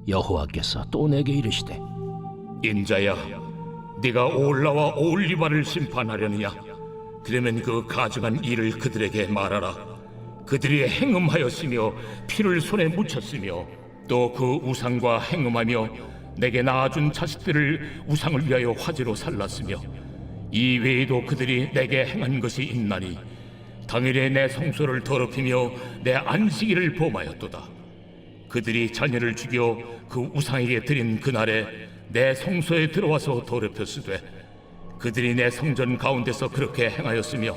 여호와께서 또 내게 이르시되 인자야, 네가 오올라와 오올리바를 심판하려느냐? 그러면 그 가증한 일을 그들에게 말하라. 그들이 행음하였으며 피를 손에 묻혔으며 또 그 우상과 행음하며 내게 낳아준 자식들을 우상을 위하여 화제로 살랐으며 이 외에도 그들이 내게 행한 것이 있나니 당일에 내 성소를 더럽히며 내 안식일을 범하였도다. 그들이 자녀를 죽여 그 우상에게 드린 그날에 내 성소에 들어와서 더럽혔으되 그들이 내 성전 가운데서 그렇게 행하였으며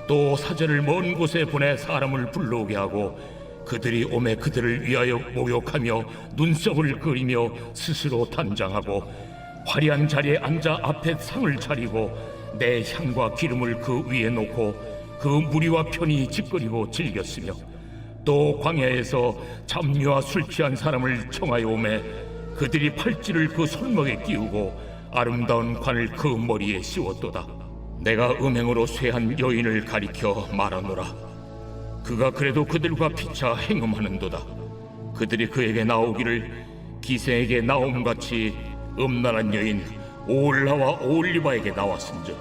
또 사제를 먼 곳에 보내 사람을 불러오게 하고 그들이 오매 그들을 위하여 모욕하며 눈썹을 그리며 스스로 단장하고 화려한 자리에 앉아 앞에 상을 차리고 내 향과 기름을 그 위에 놓고 그 무리와 편히 짓거리고 즐겼으며 또 광야에서 잡류와 술 취한 사람을 청하여 오매 그들이 팔찌를 그 손목에 끼우고 아름다운 관을 그 머리에 씌웠도다. 내가 음행으로 쇠한 여인을 가리켜 말하노라. 그가 그래도 그들과 피차 행음하는도다. 그들이 그에게 나오기를 기생에게 나옴같이 음란한 여인 오올라와 오올리바에게 나왔은즉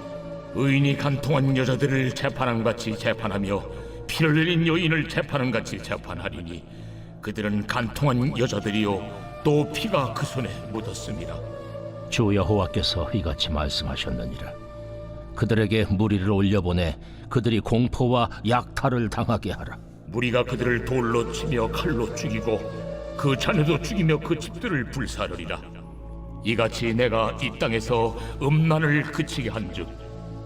의인이 간통한 여자들을 재판함같이 재판하며 피를 흘린 여인을 재판함같이 재판하리니 그들은 간통한 여자들이요 또 피가 그 손에 묻었습니다. 주 여호와께서 이같이 말씀하셨느니라. 그들에게 무리를 올려보내 그들이 공포와 약탈을 당하게 하라. 무리가 그들을 돌로 치며 칼로 죽이고 그 자녀도 죽이며 그 집들을 불사르리라. 이같이 내가 이 땅에서 음란을 그치게 한즉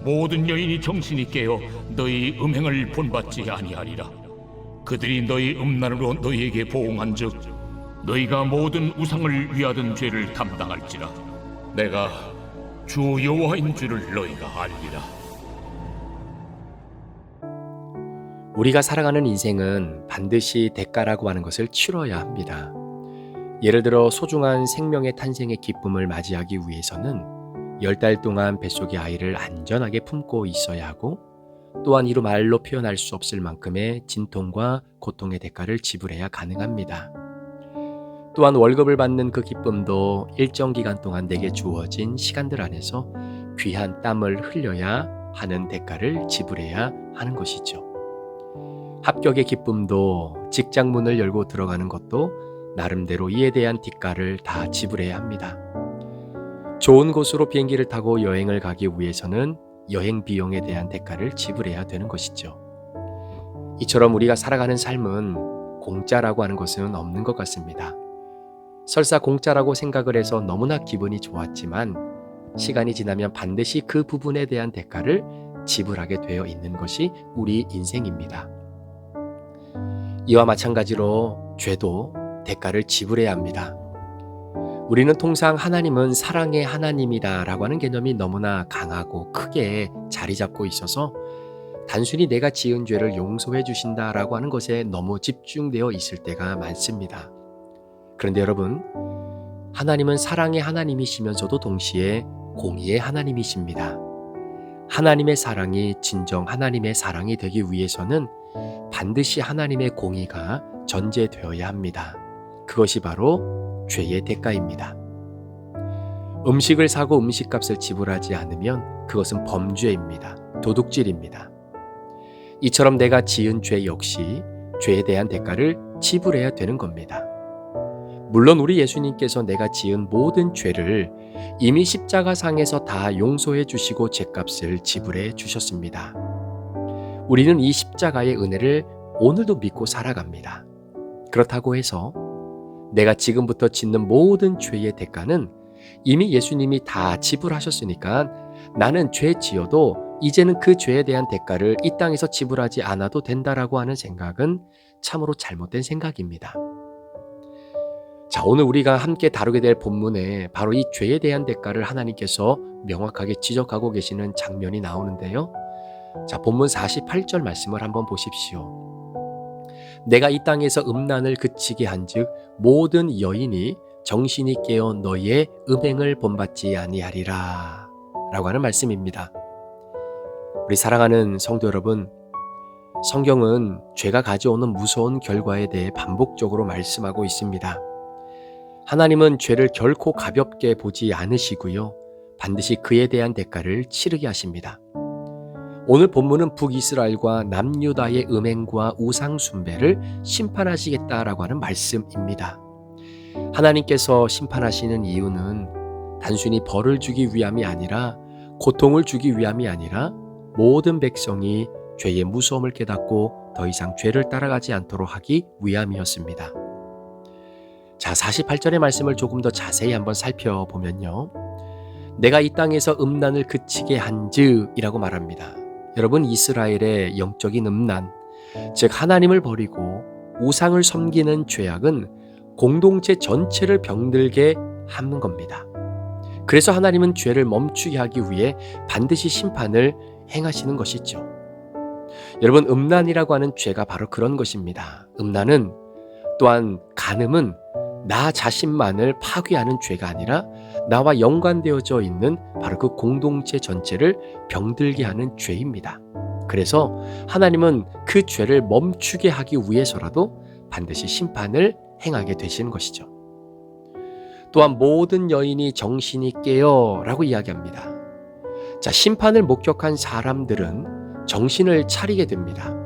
모든 여인이 정신이 깨어 너희 음행을 본받지 아니하리라. 그들이 너희 음란으로 너희에게 보응한즉 너희가 모든 우상을 위하던 죄를 담당할지라. 내가 주 여호와인 줄을 너희가 알리라. 우리가 살아가는 인생은 반드시 대가라고 하는 것을 치러야 합니다. 예를 들어 소중한 생명의 탄생의 기쁨을 맞이하기 위해서는 10달 동안 뱃속의 아이를 안전하게 품고 있어야 하고 또한 이루 말로 표현할 수 없을 만큼의 진통과 고통의 대가를 지불해야 가능합니다. 또한 월급을 받는 그 기쁨도 일정 기간 동안 내게 주어진 시간들 안에서 귀한 땀을 흘려야 하는 대가를 지불해야 하는 것이죠. 합격의 기쁨도 직장 문을 열고 들어가는 것도 나름대로 이에 대한 뒷가를 다 지불해야 합니다. 좋은 곳으로 비행기를 타고 여행을 가기 위해서는 여행 비용에 대한 대가를 지불해야 되는 것이죠. 이처럼 우리가 살아가는 삶은 공짜라고 하는 것은 없는 것 같습니다. 설사 공짜라고 생각을 해서 너무나 기분이 좋았지만 시간이 지나면 반드시 그 부분에 대한 대가를 지불하게 되어 있는 것이 우리 인생입니다. 이와 마찬가지로 죄도 대가를 지불해야 합니다. 우리는 통상 하나님은 사랑의 하나님이다 라고 하는 개념이 너무나 강하고 크게 자리 잡고 있어서 단순히 내가 지은 죄를 용서해 주신다 라고 하는 것에 너무 집중되어 있을 때가 많습니다. 그런데 여러분, 하나님은 사랑의 하나님이시면서도 동시에 공의의 하나님이십니다. 하나님의 사랑이 진정 하나님의 사랑이 되기 위해서는 반드시 하나님의 공의가 전제되어야 합니다. 그것이 바로 죄의 대가입니다. 음식을 사고 음식값을 지불하지 않으면 그것은 범죄입니다. 도둑질입니다. 이처럼 내가 지은 죄 역시 죄에 대한 대가를 지불해야 되는 겁니다. 물론 우리 예수님께서 내가 지은 모든 죄를 이미 십자가상에서 다 용서해 주시고 죄값을 지불해 주셨습니다. 우리는 이 십자가의 은혜를 오늘도 믿고 살아갑니다. 그렇다고 해서 내가 지금부터 짓는 모든 죄의 대가는 이미 예수님이 다 지불하셨으니까 나는 죄 지어도 이제는 그 죄에 대한 대가를 이 땅에서 지불하지 않아도 된다라고 하는 생각은 참으로 잘못된 생각입니다. 자, 오늘 우리가 함께 다루게 될 본문에 바로 이 죄에 대한 대가를 하나님께서 명확하게 지적하고 계시는 장면이 나오는데요. 자, 본문 48절 말씀을 한번 보십시오. 내가 이 땅에서 음란을 그치게 한즉 모든 여인이 정신이 깨어 너희의 음행을 본받지 아니하리라 라고 하는 말씀입니다. 우리 사랑하는 성도 여러분, 성경은 죄가 가져오는 무서운 결과에 대해 반복적으로 말씀하고 있습니다. 하나님은 죄를 결코 가볍게 보지 않으시고요. 반드시 그에 대한 대가를 치르게 하십니다. 오늘 본문은 북이스라엘과 남유다의 음행과 우상 숭배를 심판하시겠다라고 하는 말씀입니다. 하나님께서 심판하시는 이유는 단순히 벌을 주기 위함이 아니라, 고통을 주기 위함이 아니라 모든 백성이 죄의 무서움을 깨닫고 더 이상 죄를 따라가지 않도록 하기 위함이었습니다. 자, 48절의 말씀을 조금 더 자세히 한번 살펴보면요. 내가 이 땅에서 음란을 그치게 한즈이라고 말합니다. 여러분, 이스라엘의 영적인 음란, 즉 하나님을 버리고 우상을 섬기는 죄악은 공동체 전체를 병들게 하는 겁니다. 그래서 하나님은 죄를 멈추게 하기 위해 반드시 심판을 행하시는 것이죠. 여러분, 음란이라고 하는 죄가 바로 그런 것입니다. 음란은, 또한 간음은 나 자신만을 파괴하는 죄가 아니라 나와 연관되어져 있는 바로 그 공동체 전체를 병들게 하는 죄입니다. 그래서 하나님은 그 죄를 멈추게 하기 위해서라도 반드시 심판을 행하게 되시는 것이죠. 또한 모든 여인이 정신이 깨어 라고 이야기합니다. 자, 심판을 목격한 사람들은 정신을 차리게 됩니다.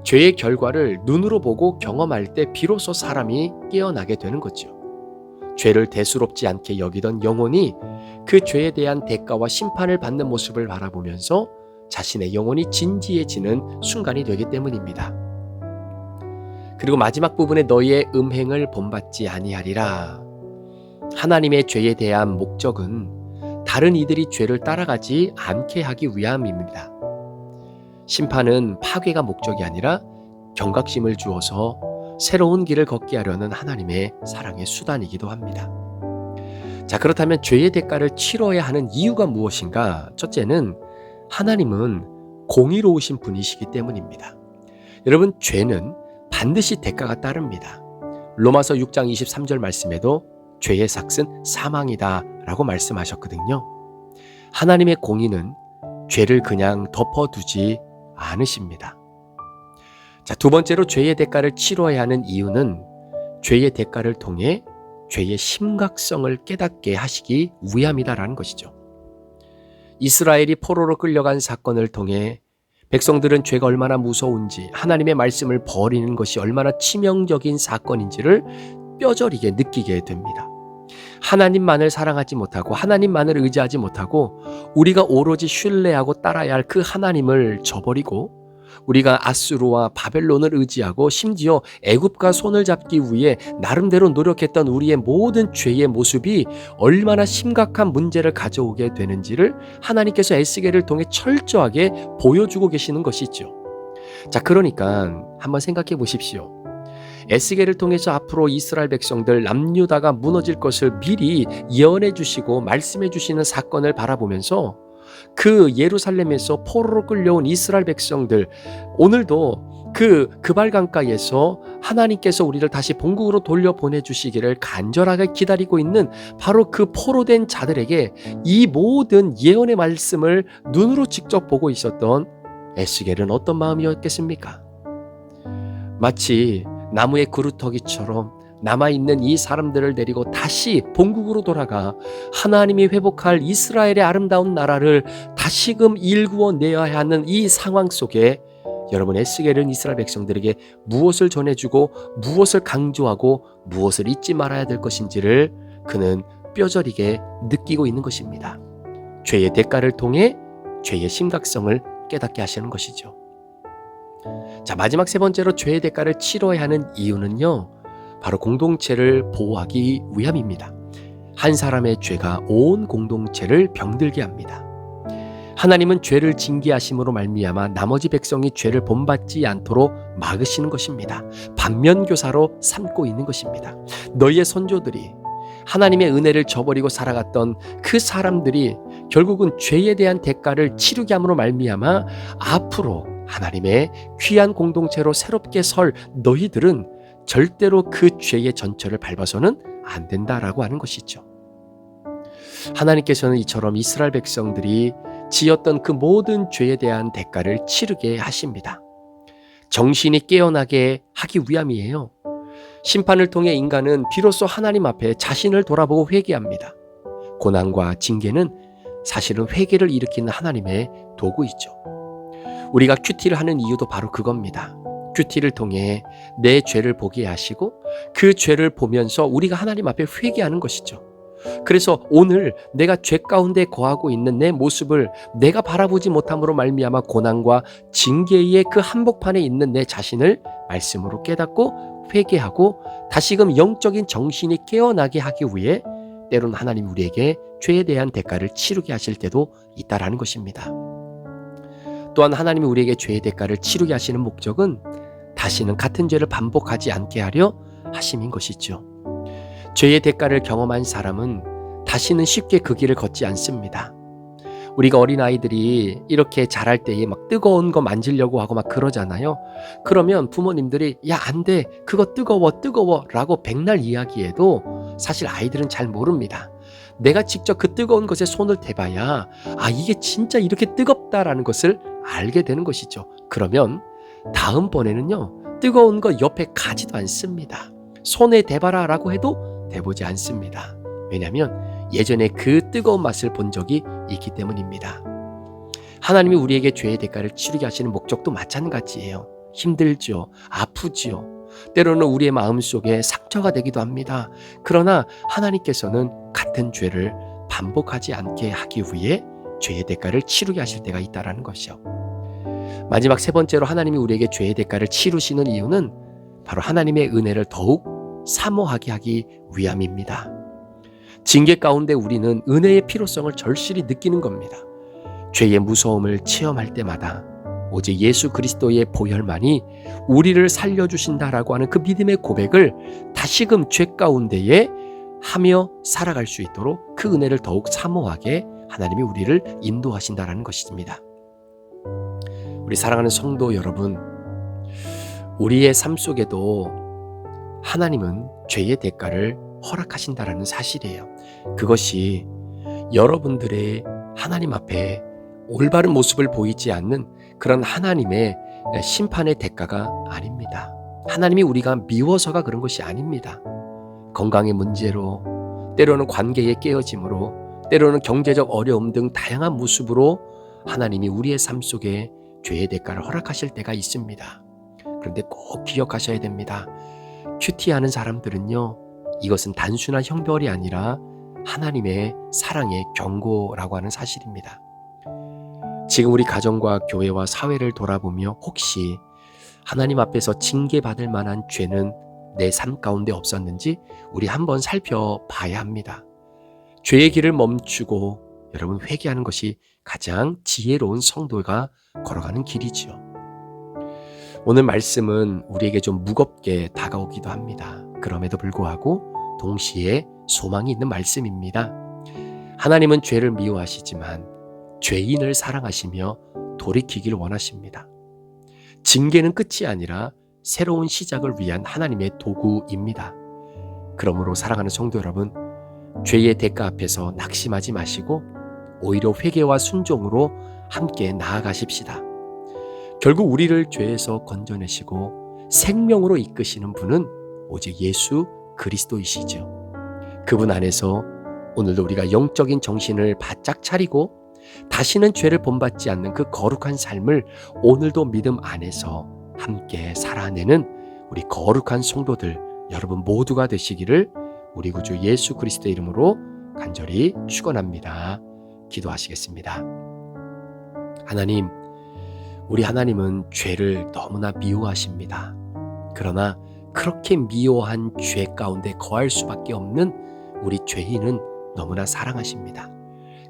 죄의 결과를 눈으로 보고 경험할 때 비로소 사람이 깨어나게 되는 거죠. 죄를 대수롭지 않게 여기던 영혼이 그 죄에 대한 대가와 심판을 받는 모습을 바라보면서 자신의 영혼이 진지해지는 순간이 되기 때문입니다. 그리고 마지막 부분에 너희의 음행을 본받지 아니하리라. 하나님의 죄에 대한 목적은 다른 이들이 죄를 따라가지 않게 하기 위함입니다. 심판은 파괴가 목적이 아니라 경각심을 주어서 새로운 길을 걷게 하려는 하나님의 사랑의 수단이기도 합니다. 자, 그렇다면 죄의 대가를 치러야 하는 이유가 무엇인가? 첫째는 하나님은 공의로우신 분이시기 때문입니다. 여러분, 죄는 반드시 대가가 따릅니다. 로마서 6장 23절 말씀에도 죄의 삭은 사망이다 라고 말씀하셨거든요. 하나님의 공의는 죄를 그냥 덮어두지 않으십니다. 자, 두 번째로 죄의 대가를 치러야 하는 이유는 죄의 대가를 통해 죄의 심각성을 깨닫게 하시기 위함이다라는 것이죠. 이스라엘이 포로로 끌려간 사건을 통해 백성들은 죄가 얼마나 무서운지, 하나님의 말씀을 버리는 것이 얼마나 치명적인 사건인지를 뼈저리게 느끼게 됩니다. 하나님만을 사랑하지 못하고 하나님만을 의지하지 못하고 우리가 오로지 신뢰하고 따라야 할 그 하나님을 저버리고 우리가 아수르와 바벨론을 의지하고 심지어 애굽과 손을 잡기 위해 나름대로 노력했던 우리의 모든 죄의 모습이 얼마나 심각한 문제를 가져오게 되는지를 하나님께서 에스겔을 통해 철저하게 보여주고 계시는 것이죠. 자, 그러니까 한번 생각해 보십시오. 에스겔을 통해서 앞으로 이스라엘 백성들 남유다가 무너질 것을 미리 예언해 주시고 말씀해 주시는 사건을 바라보면서 그 예루살렘에서 포로로 끌려온 이스라엘 백성들, 오늘도 그 그발강가에서 하나님께서 우리를 다시 본국으로 돌려보내 주시기를 간절하게 기다리고 있는 바로 그 포로된 자들에게 이 모든 예언의 말씀을 눈으로 직접 보고 있었던 에스겔은 어떤 마음이었겠습니까? 마치 나무의 그루터기처럼 남아있는 이 사람들을 데리고 다시 본국으로 돌아가 하나님이 회복할 이스라엘의 아름다운 나라를 다시금 일구어내야 하는 이 상황 속에 여러분, 에스겔은 이스라엘 백성들에게 무엇을 전해주고 무엇을 강조하고 무엇을 잊지 말아야 될 것인지를 그는 뼈저리게 느끼고 있는 것입니다. 죄의 대가를 통해 죄의 심각성을 깨닫게 하시는 것이죠. 자, 마지막 세 번째로 죄의 대가를 치러야 하는 이유는요, 바로 공동체를 보호하기 위함입니다. 한 사람의 죄가 온 공동체를 병들게 합니다. 하나님은 죄를 징계하심으로 말미암아 나머지 백성이 죄를 본받지 않도록 막으시는 것입니다. 반면교사로 삼고 있는 것입니다. 너희의 선조들이 하나님의 은혜를 저버리고 살아갔던 그 사람들이 결국은 죄에 대한 대가를 치르게 함으로 말미암아 앞으로 하나님의 귀한 공동체로 새롭게 설 너희들은 절대로 그 죄의 전철을 밟아서는 안 된다라고 하는 것이죠. 하나님께서는 이처럼 이스라엘 백성들이 지었던 그 모든 죄에 대한 대가를 치르게 하십니다. 정신이 깨어나게 하기 위함이에요. 심판을 통해 인간은 비로소 하나님 앞에 자신을 돌아보고 회개합니다. 고난과 징계는 사실은 회개를 일으키는 하나님의 도구이죠. 우리가 큐티를 하는 이유도 바로 그겁니다. 큐티를 통해 내 죄를 보게 하시고 그 죄를 보면서 우리가 하나님 앞에 회개하는 것이죠. 그래서 오늘 내가 죄 가운데 거하고 있는 내 모습을 내가 바라보지 못함으로 말미암아 고난과 징계의 그 한복판에 있는 내 자신을 말씀으로 깨닫고 회개하고 다시금 영적인 정신이 깨어나게 하기 위해 때로는 하나님 우리에게 죄에 대한 대가를 치르게 하실 때도 있다라는 것입니다. 또한 하나님이 우리에게 죄의 대가를 치르게 하시는 목적은 다시는 같은 죄를 반복하지 않게 하려 하심인 것이죠. 죄의 대가를 경험한 사람은 다시는 쉽게 그 길을 걷지 않습니다. 우리가 어린아이들이 이렇게 자랄 때에 막 뜨거운 거 만지려고 하고 막 그러잖아요. 그러면 부모님들이 야, 안 돼. 그거 뜨거워 라고 백날 이야기해도 사실 아이들은 잘 모릅니다. 내가 직접 그 뜨거운 것에 손을 대봐야 이게 진짜 이렇게 뜨겁다라는 것을 알게 되는 것이죠. 그러면 다음번에는요, 뜨거운 거 옆에 가지도 않습니다. 손에 대봐라 라고 해도 대보지 않습니다. 왜냐하면 예전에 그 뜨거운 맛을 본 적이 있기 때문입니다. 하나님이 우리에게 죄의 대가를 치르게 하시는 목적도 마찬가지예요. 힘들죠. 아프지요. 때로는 우리의 마음속에 상처가 되기도 합니다. 그러나 하나님께서는 같은 죄를 반복하지 않게 하기 위해 죄의 대가를 치르게 하실 때가 있다는 것이요. 마지막 세 번째로 하나님이 우리에게 죄의 대가를 치르시는 이유는 바로 하나님의 은혜를 더욱 사모하게 하기 위함입니다. 징계 가운데 우리는 은혜의 필요성을 절실히 느끼는 겁니다. 죄의 무서움을 체험할 때마다 오직 예수 그리스도의 보혈만이 우리를 살려주신다라고 하는 그 믿음의 고백을 다시금 죄 가운데에 하며 살아갈 수 있도록 그 은혜를 더욱 사모하게 하나님이 우리를 인도하신다라는 것입니다. 우리 사랑하는 성도 여러분, 우리의 삶 속에도 하나님은 죄의 대가를 허락하신다라는 사실이에요. 그것이 여러분들의 하나님 앞에 올바른 모습을 보이지 않는 그런 하나님의 심판의 대가가 아닙니다. 하나님이 우리가 미워서가 그런 것이 아닙니다. 건강의 문제로, 때로는 관계의 깨어짐으로, 때로는 경제적 어려움 등 다양한 모습으로 하나님이 우리의 삶 속에 죄의 대가를 허락하실 때가 있습니다. 그런데 꼭 기억하셔야 됩니다. 큐티하는 사람들은요, 이것은 단순한 형벌이 아니라 하나님의 사랑의 경고라고 하는 사실입니다. 지금 우리 가정과 교회와 사회를 돌아보며 혹시 하나님 앞에서 징계받을 만한 죄는 내 삶 가운데 없었는지 우리 한번 살펴봐야 합니다. 죄의 길을 멈추고 여러분 회개하는 것이 가장 지혜로운 성도가 걸어가는 길이지요. 오늘 말씀은 우리에게 좀 무겁게 다가오기도 합니다. 그럼에도 불구하고 동시에 소망이 있는 말씀입니다. 하나님은 죄를 미워하시지만 죄인을 사랑하시며 돌이키길 원하십니다. 징계는 끝이 아니라 새로운 시작을 위한 하나님의 도구입니다. 그러므로 사랑하는 성도 여러분, 죄의 대가 앞에서 낙심하지 마시고 오히려 회개와 순종으로 함께 나아가십시다. 결국 우리를 죄에서 건져내시고 생명으로 이끄시는 분은 오직 예수 그리스도이시죠. 그분 안에서 오늘도 우리가 영적인 정신을 바짝 차리고 다시는 죄를 본받지 않는 그 거룩한 삶을 오늘도 믿음 안에서 함께 살아내는 우리 거룩한 성도들 여러분 모두가 되시기를 우리 구주 예수 그리스도의 이름으로 간절히 축원합니다. 기도하시겠습니다. 하나님, 우리 하나님은 죄를 너무나 미워하십니다. 그러나 그렇게 미워한 죄 가운데 거할 수밖에 없는 우리 죄인은 너무나 사랑하십니다.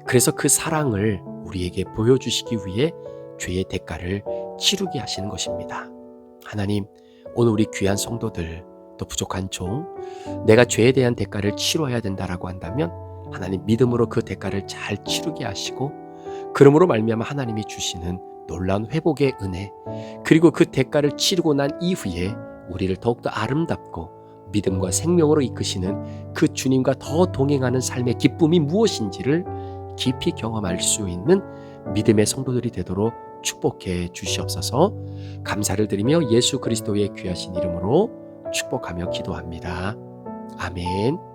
그래서 그 사랑을 우리에게 보여주시기 위해 죄의 대가를 치르게 하시는 것입니다. 하나님, 오늘 우리 귀한 성도들, 또 부족한 종, 내가 죄에 대한 대가를 치러야 된다라고 한다면 하나님 믿음으로 그 대가를 잘 치르게 하시고 그러므로 말미암아 하나님이 주시는 놀라운 회복의 은혜, 그리고 그 대가를 치르고 난 이후에 우리를 더욱더 아름답고 믿음과 생명으로 이끄시는 그 주님과 더 동행하는 삶의 기쁨이 무엇인지를 깊이 경험할 수 있는 믿음의 성도들이 되도록 축복해 주시옵소서. 감사를 드리며 예수 그리스도의 귀하신 이름으로 축복하며 기도합니다. 아멘.